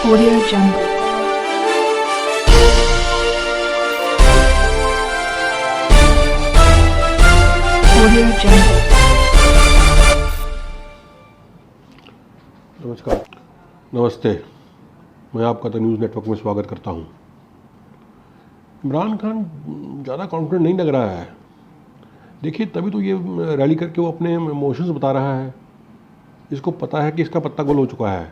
Audio Jungle. Audio Jungle. नमस्कार, नमस्ते। मैं आपका द न्यूज़ नेटवर्क में स्वागत करता हूं। इमरान खान ज़्यादा कॉन्फिडेंट नहीं लग रहा है। देखिए, तभी तो ये रैली करके वो अपने इमोशंस बता रहा है। इसको पता है कि इसका पत्ता गोल हो चुका है,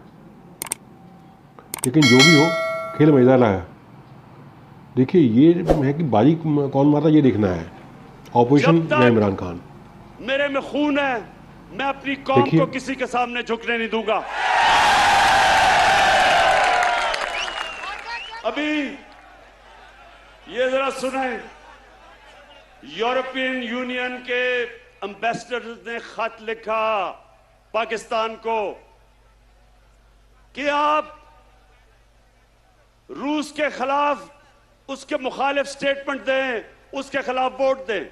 लेकिन जो भी हो, खेल मैदान है। देखिए, ये है कि बाजी कौन मारता ये देखना है, ऑपोजिशन या इमरान खान। मेरे में खून है, मैं अपनी कौम को किसी के सामने झुकने नहीं दूंगा। अभी ये जरा सुने, यूरोपियन यूनियन के एम्बेसडर ने खत लिखा पाकिस्तान को कि आप रूस के खिलाफ उसके मुखालिफ स्टेटमेंट दें, उसके खिलाफ वोट दें।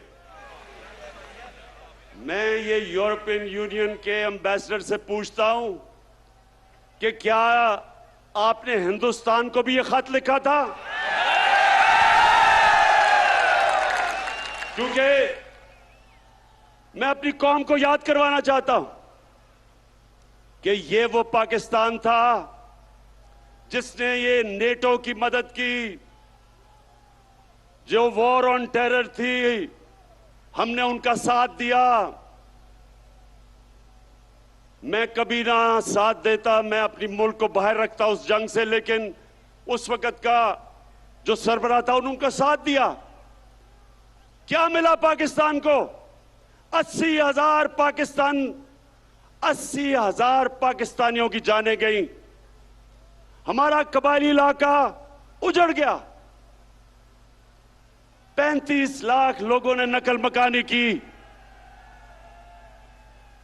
मैं ये यूरोपियन यूनियन के एम्बेसडर से पूछता हूं कि क्या आपने हिंदुस्तान को भी ये खत लिखा था? क्योंकि मैं अपनी कौम को याद करवाना चाहता हूं कि ये वो पाकिस्तान था जिसने ये नेटो की मदद की, जो वॉर ऑन टेरर थी, हमने उनका साथ दिया। मैं कभी ना साथ देता, मैं अपनी मुल्क को बाहर रखता उस जंग से, लेकिन उस वक्त का जो सरबराह था उन्होंने उनका साथ दिया। क्या मिला पाकिस्तान को? 80,000 पाकिस्तानियों की जानें गई। हमारा कबायली इलाका उजड़ गया। 35 लाख लोगों ने नकल मकानी की।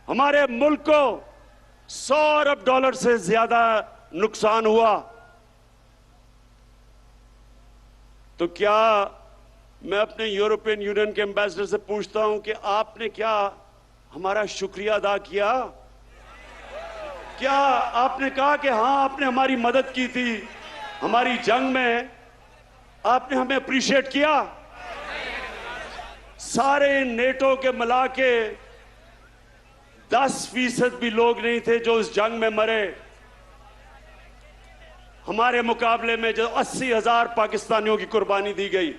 हमारे मुल्क को 100 अरब डॉलर से ज्यादा नुकसान हुआ। तो क्या मैं अपने यूरोपियन यूनियन के एम्बेसडर से पूछता हूं कि आपने क्या हमारा शुक्रिया अदा किया? क्या आपने कहा कि हां, आपने हमारी मदद की थी, हमारी जंग में आपने हमें अप्रिशिएट किया? सारे नेटो के मिला के 10% भी लोग नहीं थे जो इस जंग में मरे। हमारे मुकाबले में जो 80,000 पाकिस्तानियों की कुर्बानी दी गई।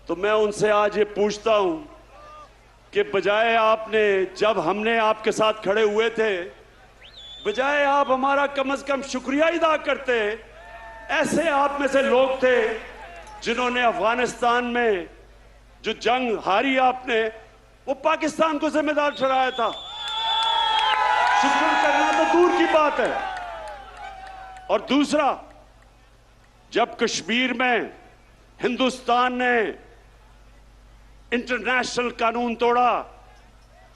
तो मैं उनसे आज ये पूछता हूं कि बजाय आपने, जब हमने आपके साथ खड़े हुए थे, बजाय आप हमारा कम से कम शुक्रिया अदा करते। ऐसे आप में से लोग थे जिन्होंने अफगानिस्तान में जो जंग हारी आपने, वो पाकिस्तान को जिम्मेदार ठहराया था। शुक्र करना तो दूर की बात है। और दूसरा, जब कश्मीर में हिंदुस्तान ने इंटरनेशनल कानून तोड़ा,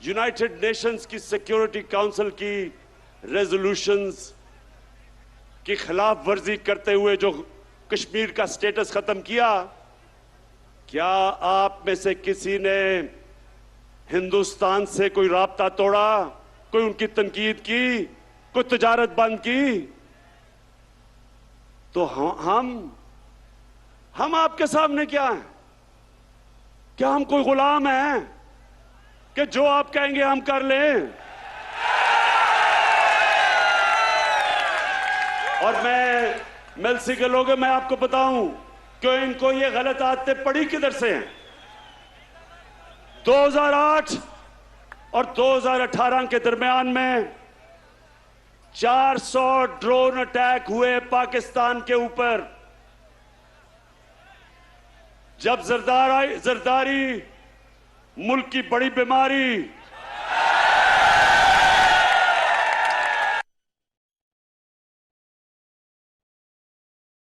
यूनाइटेड नेशंस की सिक्योरिटी काउंसिल की रेजोल्यूशंस की खिलाफ वर्जी करते हुए जो कश्मीर का स्टेटस खत्म किया, क्या आप में से किसी ने हिंदुस्तान से कोई राब्ता तोड़ा, कोई उनकी तनकीद की, कोई तिजारत बंद की? तो हम आपके सामने क्या हैं? क्या हम कोई गुलाम हैं कि जो आप कहेंगे हम कर लें? और मेलसी के लोगों, मैं आपको बताऊं कि इनको ये गलत आदतें पड़ी किधर से हैं। 2008 और 2018 के दरमियान में 400 ड्रोन अटैक हुए पाकिस्तान के ऊपर। जब जरदारी मुल्क की बड़ी बीमारी,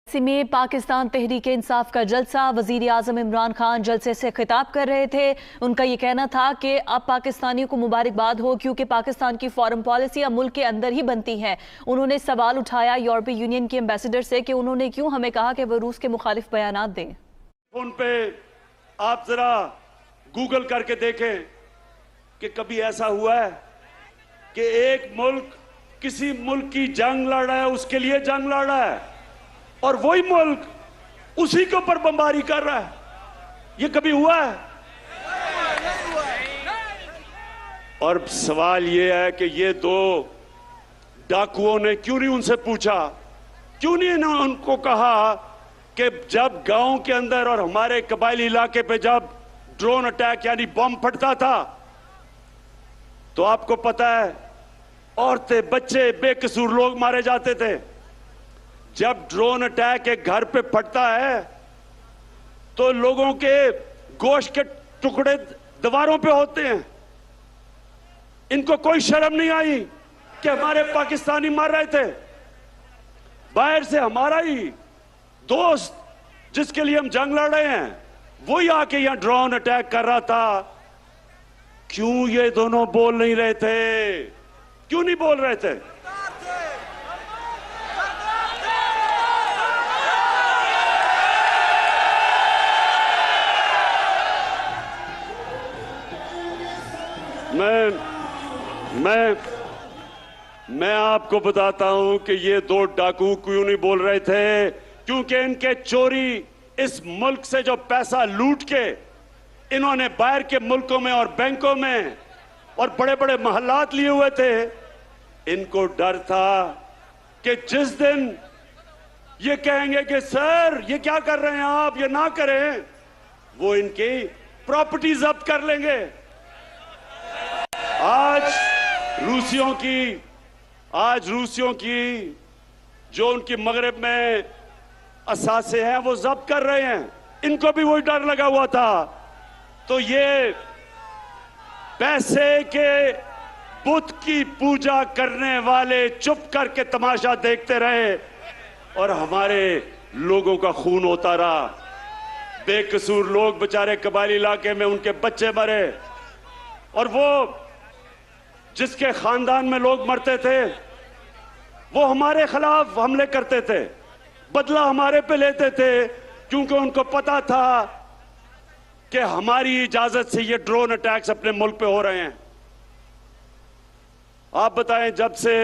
में पाकिस्तान तहरीक इंसाफ का जलसा, वजीर आजम इमरान खान जलसे से खिताब कर रहे थे। उनका यह कहना था कि अब पाकिस्तानियों को मुबारकबाद हो, क्योंकि पाकिस्तान की फॉरेन पॉलिसी अब मुल्क के अंदर ही बनती है। उन्होंने सवाल उठाया यूरोपीय यूनियन के एम्बेसडर से कि उन्होंने क्यों हमें कहा कि वो रूस के मुखालिफ बयानात दें। फोन पे आप जरा गूगल करके देखें कि कभी ऐसा हुआ है कि एक मुल्क किसी मुल्क की जंग लड़ रहा है, उसके लिए जंग लड़ रहा है, और वही मुल्क उसी के ऊपर बमबारी कर रहा है। ये कभी हुआ है? और सवाल ये है कि ये दो डाकुओं ने क्यों नहीं उनसे पूछा, क्यों नहीं उनको कहा कि जब गांव के अंदर और हमारे कबायली इलाके पे जब ड्रोन अटैक यानी बम फटता था, तो आपको पता है औरतें, बच्चे, बेकसूर लोग मारे जाते थे। जब ड्रोन अटैक एक घर पे फटता है तो लोगों के गोश्त के टुकड़े दीवारों पे होते हैं। इनको कोई शर्म नहीं आई कि हमारे पाकिस्तानी मर रहे थे। बाहर से हमारा ही दोस्त जिसके लिए हम जंग लड़ रहे हैं, वही आके यहां ड्रोन अटैक कर रहा था। क्यों ये दोनों बोल नहीं रहे थे? क्यों नहीं बोल रहे थे? मैं आपको बताता हूं कि ये दो डाकू क्यों नहीं बोल रहे थे, क्योंकि इनके चोरी इस मुल्क से जो पैसा लूट के इन्होंने बाहर के मुल्कों में और बैंकों में और बड़े बड़े महल्लात लिए हुए थे, इनको डर था कि जिस दिन ये कहेंगे कि सर ये क्या कर रहे हैं आप, ये ना करें, वो इनकी प्रॉपर्टी जब्त कर लेंगे। आज रूसियों की जो उनकी मगरब में असासे हैं वो जब्त कर रहे हैं। इनको भी वही डर लगा हुआ था। तो ये पैसे के बुत की पूजा करने वाले चुप करके तमाशा देखते रहे और हमारे लोगों का खून होता रहा। बेकसूर लोग बेचारे कबायली इलाके में, उनके बच्चे मरे, और वो जिसके खानदान में लोग मरते थे वो हमारे खिलाफ हमले करते थे, बदला हमारे पे लेते थे, क्योंकि उनको पता था कि हमारी इजाजत से ये ड्रोन अटैक्स अपने मुल्क पे हो रहे हैं। आप बताएं, जब से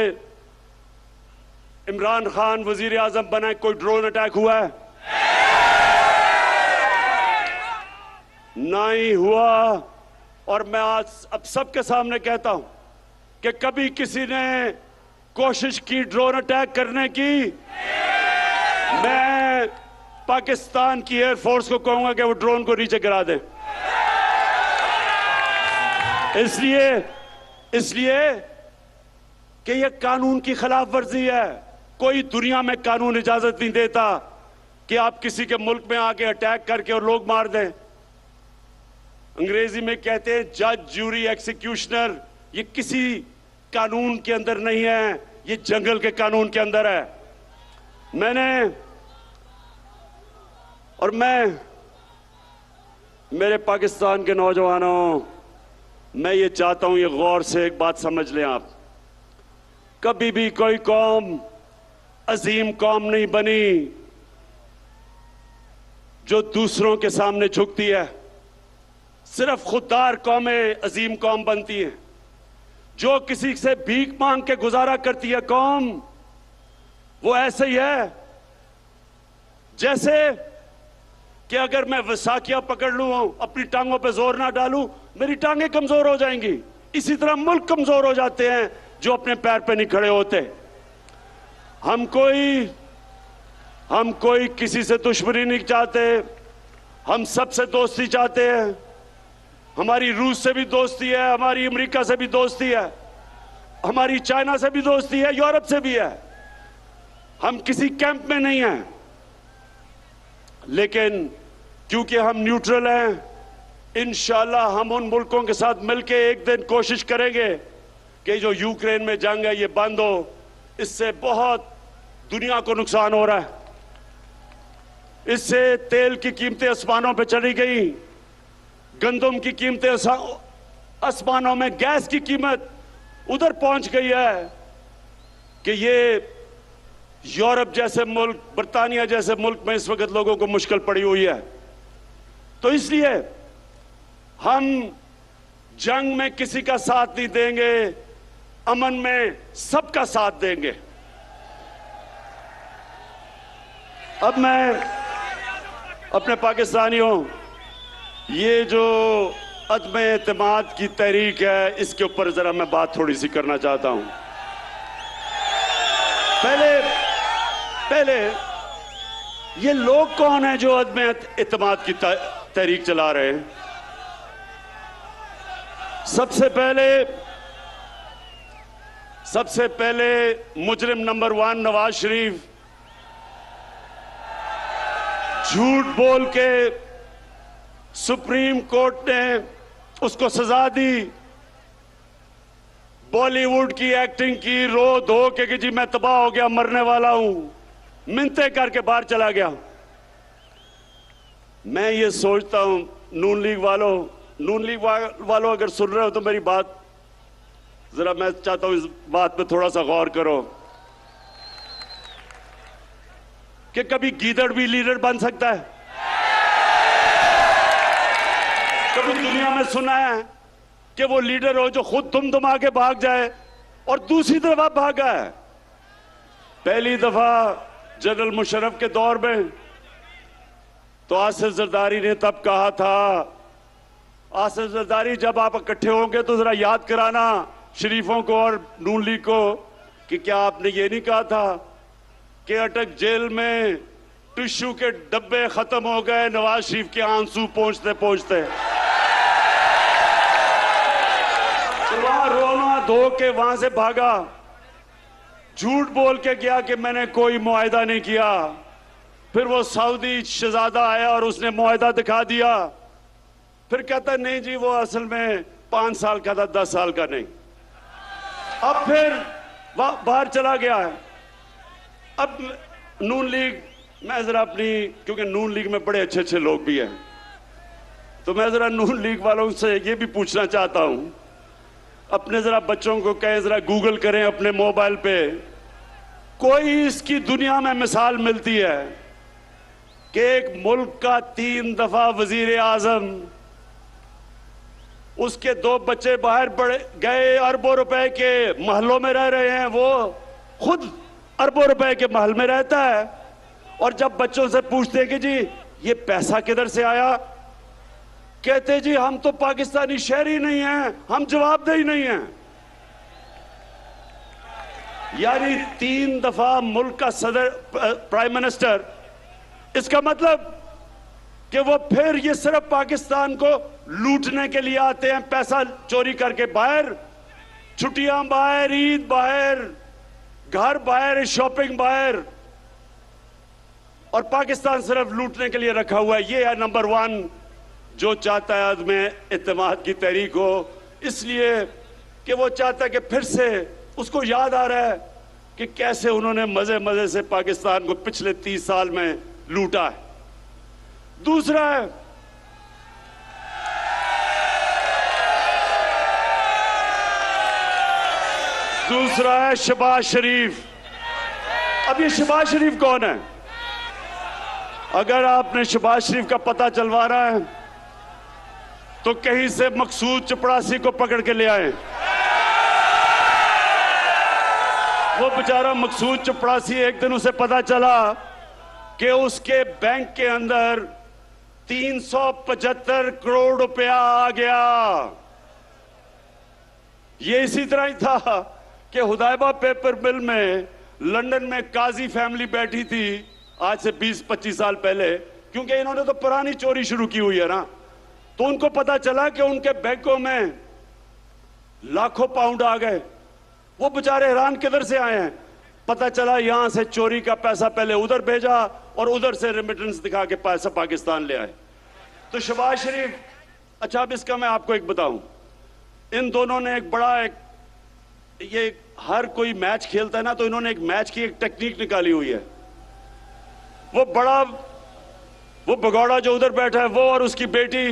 इमरान खान वजीर आजम बना कोई ड्रोन अटैक हुआ है? ना ही हुआ। और मैं आज अब सबके सामने कहता हूं कि कभी किसी ने कोशिश की ड्रोन अटैक करने की, मैं पाकिस्तान की एयरफोर्स को कहूंगा कि वो ड्रोन को नीचे गिरा दें। इसलिए कि ये कानून की खिलाफ वर्जी है। कोई दुनिया में कानून इजाजत नहीं देता कि आप किसी के मुल्क में आके अटैक करके और लोग मार दें। अंग्रेजी में कहते हैं जज, ज्यूरी, एक्सिक्यूशनर। ये किसी कानून के अंदर नहीं है, ये जंगल के कानून के अंदर है। मेरे पाकिस्तान के नौजवानों, मैं ये चाहता हूं, ये गौर से एक बात समझ लें आप। कभी भी कोई कौम अजीम कौम नहीं बनी जो दूसरों के सामने झुकती है। सिर्फ खुददार कौमें अजीम कौम बनती हैं। जो किसी से भीख मांग के गुजारा करती है कौम, वो ऐसे ही है जैसे कि अगर मैं वसाखिया पकड़ लूं, अपनी टांगों पे जोर ना डालूं, मेरी टांगें कमजोर हो जाएंगी। इसी तरह मुल्क कमजोर हो जाते हैं जो अपने पैर पे नहीं खड़े होते। हम कोई किसी से दुश्मनी नहीं चाहते, हम सबसे दोस्ती चाहते हैं। हमारी रूस से भी दोस्ती है, हमारी अमेरिका से भी दोस्ती है, हमारी चाइना से भी दोस्ती है, यूरोप से भी है। हम किसी कैंप में नहीं हैं, लेकिन क्योंकि हम न्यूट्रल हैं, इंशाल्लाह हम उन मुल्कों के साथ मिलकर एक दिन कोशिश करेंगे कि जो यूक्रेन में जंग है ये बंद हो। इससे बहुत दुनिया को नुकसान हो रहा है। इससे तेल की कीमतें आसमानों पे चली गई, गंदम की कीमतें आसमानों में, गैस की कीमत उधर पहुंच गई है कि ये यूरोप जैसे मुल्क, बर्तानिया जैसे मुल्क में इस वक्त लोगों को मुश्किल पड़ी हुई है। तो इसलिए हम जंग में किसी का साथ नहीं देंगे। अमन में सबका साथ देंगे। अब मैं अपने पाकिस्तानियों, ये जो अदम एतमाद की तहरीक है, इसके ऊपर जरा मैं बात थोड़ी सी करना चाहता हूं। पहले ये लोग कौन है जो अदम एतमाद की तहरीक चला रहे हैं? सबसे पहले मुजरिम नंबर 1 नवाज शरीफ झूठ बोल के सुप्रीम कोर्ट ने उसको सजा दी, बॉलीवुड की एक्टिंग की, रो धो के कि जी मैं तबाह हो गया, मरने वाला हूं, मिन्नतें करके बाहर चला गया। मैं ये सोचता हूं, नून लीग वालों अगर सुन रहे हो तो मेरी बात जरा, मैं चाहता हूं इस बात पे थोड़ा सा गौर करो कि कभी गीदड़ भी लीडर बन सकता है? कभी दुनिया में सुना है कि वो लीडर हो जो खुद दुम के भाग जाए और दूसरी दफा भागा है? पहली दफा जनरल मुशर्रफ के दौर में तो आसिफ जरदारी ने तब कहा था, आसिफ जरदारी जब आप इकट्ठे होंगे तो जरा याद कराना शरीफों को और नून लीग को कि क्या आपने ये नहीं कहा था कि अटक जेल में टिश्यू के डब्बे खत्म हो गए नवाज शरीफ के आंसू पहुंचते पहुंचते, तो वहां रोना धो के वहां से भागा, झूठ बोल के गया कि मैंने कोई मुआहिदा नहीं किया। फिर वो सऊदी शहजादा आया और उसने मुआहिदा दिखा दिया, फिर कहता नहीं जी वो असल में 5 साल का था, 10 साल का नहीं। अब फिर बाहर चला गया है। अब नून लीग, मैं जरा अपनी, क्योंकि नून लीग में बड़े अच्छे अच्छे लोग भी हैं, तो मैं जरा नून लीग वालों से ये भी पूछना चाहता हूं, अपने जरा बच्चों को कहें जरा गूगल करें अपने मोबाइल पे, कोई इसकी दुनिया में मिसाल मिलती है कि एक मुल्क का 3 दफा वजीर आजम, उसके 2 बच्चे बाहर गए, अरबों रुपए के महलों में रह रहे हैं, वो खुद अरबों रुपए के महल में रहता है, और जब बच्चों से पूछते हैं कि जी ये पैसा किधर से आया, कहते जी हम तो पाकिस्तानी शहरी नहीं हैं, हम जवाबदेही नहीं हैं। यानी 3 दफा मुल्क का सदर, प्राइम मिनिस्टर, इसका मतलब कि वो फिर ये सिर्फ पाकिस्तान को लूटने के लिए आते हैं, पैसा चोरी करके बाहर, छुट्टियां बाहर, ईद बाहर, घर बाहर, शॉपिंग बाहर, और पाकिस्तान सिर्फ लूटने के लिए रखा हुआ है। ये है नंबर 1 जो चाहता है अदम एतमाद की तहरीक हो, इसलिए कि वो चाहता है कि फिर से उसको याद आ रहा है कि कैसे उन्होंने मजे मजे से पाकिस्तान को पिछले 30 साल में लूटा है। दूसरा है शहबाज शरीफ। अब ये शहबाज शरीफ कौन है? अगर आपने शहबाज शरीफ का पता चलवाना है तो कहीं से मकसूद चपड़ासी को पकड़ के ले आए। वो बेचारा मकसूद चपड़ासी, एक दिन उसे पता चला कि उसके बैंक के अंदर 375 करोड़ रुपया आ गया। ये इसी तरह ही था कि हुदैबा पेपर मिल में लंदन में काजी फैमिली बैठी थी आज से 20-25 साल पहले, क्योंकि इन्होंने तो पुरानी चोरी शुरू की हुई है ना, तो उनको पता चला कि उनके बैंकों में लाखों पाउंड आ गए। वो बेचारे हैरान किधर से आए हैं, पता चला यहां से चोरी का पैसा पहले उधर भेजा और उधर से रेमिटेंस दिखा के पैसा पाकिस्तान ले आए। तो शहबाज शरीफ, अच्छा अब इसका मैं आपको एक बताऊं, इन दोनों ने ये हर कोई मैच खेलता है ना, तो इन्होंने एक मैच की एक टेक्निक निकाली हुई है। वो भगौड़ा जो उधर बैठा है, वो और उसकी बेटी,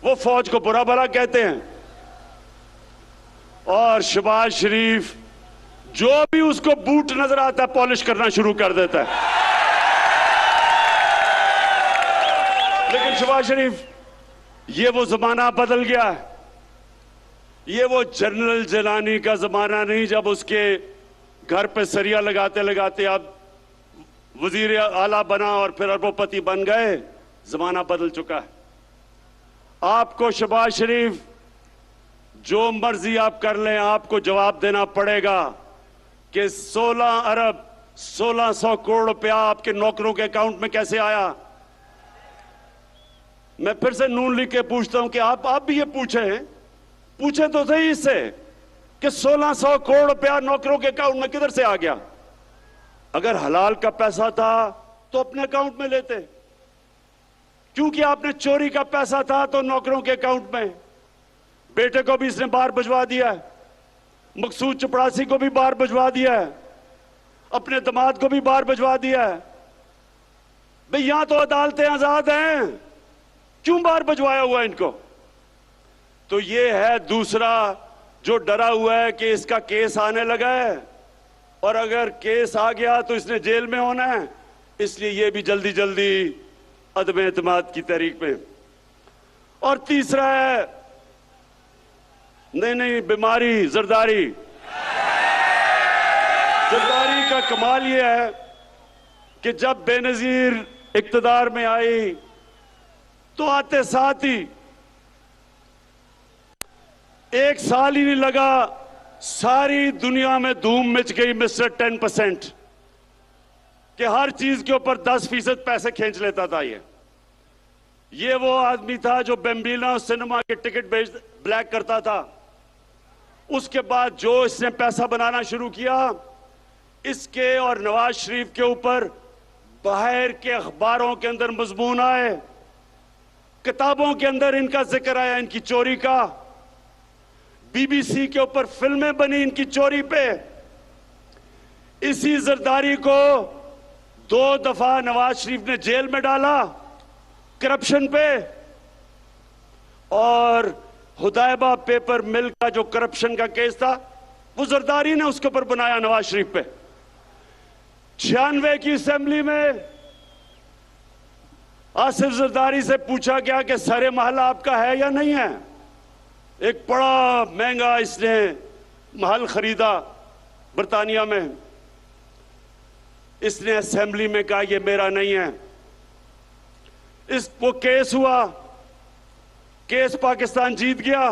वो फौज को बुरा भला कहते हैं, और शहबाज शरीफ जो भी उसको बूट नजर आता है पॉलिश करना शुरू कर देता है। लेकिन शहबाज शरीफ, ये वो जमाना बदल गया है, ये वो जनरल जिलानी का जमाना नहीं जब उसके घर पे सरिया लगाते लगाते आप वजीर आला बना और फिर अरबोपति बन गए। जमाना बदल चुका है। आपको शहबाज शरीफ जो मर्जी आप कर लें, आपको जवाब देना पड़ेगा कि 16 अरब 1600 करोड़ रुपया आपके नौकरों के अकाउंट में कैसे आया। मैं फिर से नून लिख के पूछता हूं कि आप भी ये पूछे तो सही इससे कि 1600 करोड़ रुपया नौकरों के अकाउंट में किधर से आ गया। अगर हलाल का पैसा था तो अपने अकाउंट में लेते, क्योंकि आपने चोरी का पैसा था तो नौकरों के अकाउंट में। बेटे को भी इसने बाहर भिजवा दिया है, मकसूद चपड़ासी को भी बाहर भिजवा दिया है, अपने दामाद को भी बाहर भिजवा दिया है। भाई यहां तो अदालतें आजाद हैं, क्यों बाहर भिजवाया हुआ इनको। तो ये है दूसरा जो डरा हुआ है कि इसका केस आने लगा है और अगर केस आ गया तो इसने जेल में होना है, इसलिए ये भी जल्दी जल्दी अदम एतमाद की तहरीक में। और तीसरा है नहीं बीमारी जरदारी। जरदारी का कमाल यह है कि जब बेनजीर इक्तदार में आई तो आते साथ ही 1 साल ही नहीं लगा, सारी दुनिया में धूम मच गई मिस्टर 10% कि हर चीज के ऊपर 10% पैसे खींच लेता था। ये वो आदमी था जो बेम्बिना सिनेमा के टिकट ब्लैक करता था। उसके बाद जो इसने पैसा बनाना शुरू किया, इसके और नवाज शरीफ के ऊपर बाहर के अखबारों के अंदर मजमून आए, किताबों के अंदर इनका जिक्र आया, इनकी चोरी का। बीबीसी के ऊपर फिल्में बनी इनकी चोरी पे। इसी जरदारी को 2 दफा नवाज शरीफ ने जेल में डाला करप्शन पे, और हुदैबा पेपर मिल का जो करप्शन का केस था वो जरदारी ने उसके ऊपर बनाया नवाज शरीफ पे। 96 की असेंबली में आसिफ जरदारी से पूछा गया कि सारे महल आपका है या नहीं है। एक बड़ा महंगा इसने महल खरीदा बर्तानिया में। इसने असेंबली में कहा ये मेरा नहीं है। वो केस हुआ, केस पाकिस्तान जीत गया,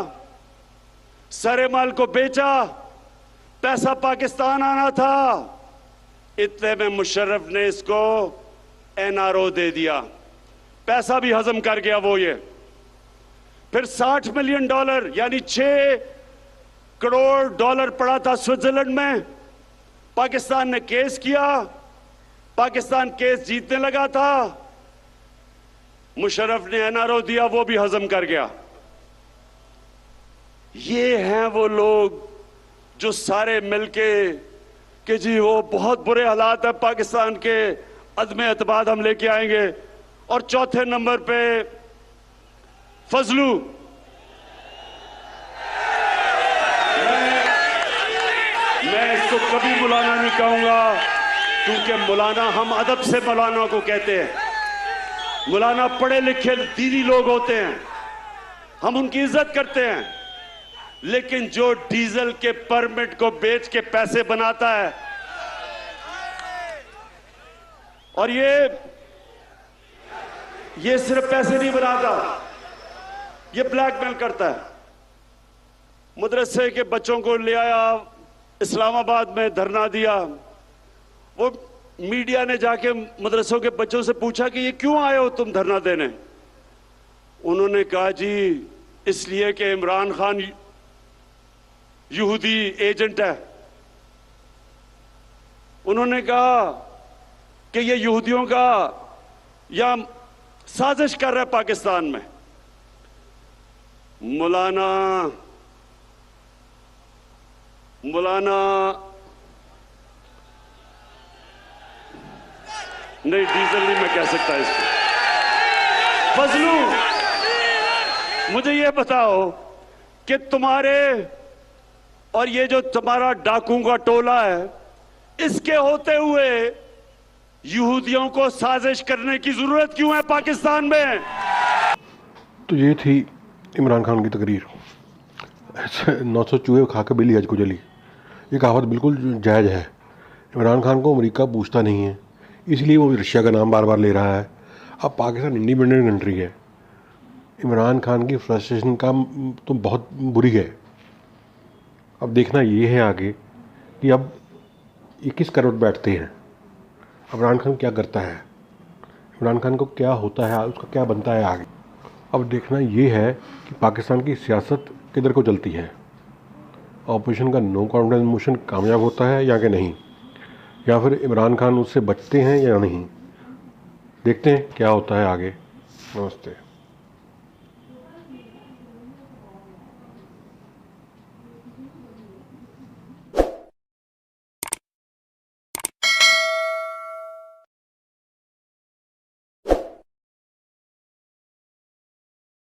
सारे माल को बेचा, पैसा पाकिस्तान आना था। इतने में मुशर्रफ ने इसको एनआरओ दे दिया, पैसा भी हजम कर गया वो। ये फिर $60 मिलियन यानी $6 करोड़ पड़ा था स्विट्जरलैंड में। पाकिस्तान ने केस किया, पाकिस्तान केस जीतने लगा था, मुशर्रफ ने एनआरओ दिया, वो भी हजम कर गया। ये हैं वो लोग जो सारे मिलके कि जी वो बहुत बुरे हालात है पाकिस्तान के, अदम एतमाद हम लेके आएंगे। और चौथे नंबर पे फजलू। मैं इसको कभी मौलाना नहीं कहूंगा, क्योंकि मौलाना, हम अदब से मौलाना को कहते हैं। मौलाना पढ़े लिखे दीनी लोग होते हैं, हम उनकी इज्जत करते हैं। लेकिन जो डीजल के परमिट को बेच के पैसे बनाता है, और ये सिर्फ पैसे नहीं बनाता, ये ब्लैकमेल करता है। मदरसे के बच्चों को ले आया, इस्लामाबाद में धरना दिया। वो मीडिया ने जाके मदरसों के बच्चों से पूछा कि ये क्यों आए हो तुम धरना देने। उन्होंने कहा जी इसलिए कि इमरान खान यहूदी एजेंट है। उन्होंने कहा कि ये यहूदियों का या साजिश कर रहा है पाकिस्तान में। मौलाना नहीं, डीजल नहीं मैं कह सकता इसको। फजलू, मुझे ये बताओ कि तुम्हारे और ये जो तुम्हारा डाकुओं का टोला है, इसके होते हुए यहूदियों को साजिश करने की जरूरत क्यों है पाकिस्तान में? तो ये थी इमरान खान की तकरीर। 900 चूहे खा के बिल्ली हज को जली, ये कहावत बिल्कुल जायज़ है। इमरान खान को अमेरिका पूछता नहीं है, इसलिए वो रशिया का नाम बार बार ले रहा है। अब पाकिस्तान इंडिपेंडेंट कंट्री है, इमरान खान की फ्रस्ट्रेशन का तो बहुत बुरी है। अब देखना ये है आगे कि अब ये किस करवट बैठते हैं, इमरान खान क्या करता है, इमरान खान को क्या होता है, उसका क्या बनता है आगे। अब देखना ये है कि पाकिस्तान की सियासत किधर को चलती है, ऑपोजिशन का नो कॉन्फिडेंस मोशन कामयाब होता है या कि नहीं, या फिर इमरान खान उससे बचते हैं या नहीं। देखते हैं क्या होता है आगे। नमस्ते।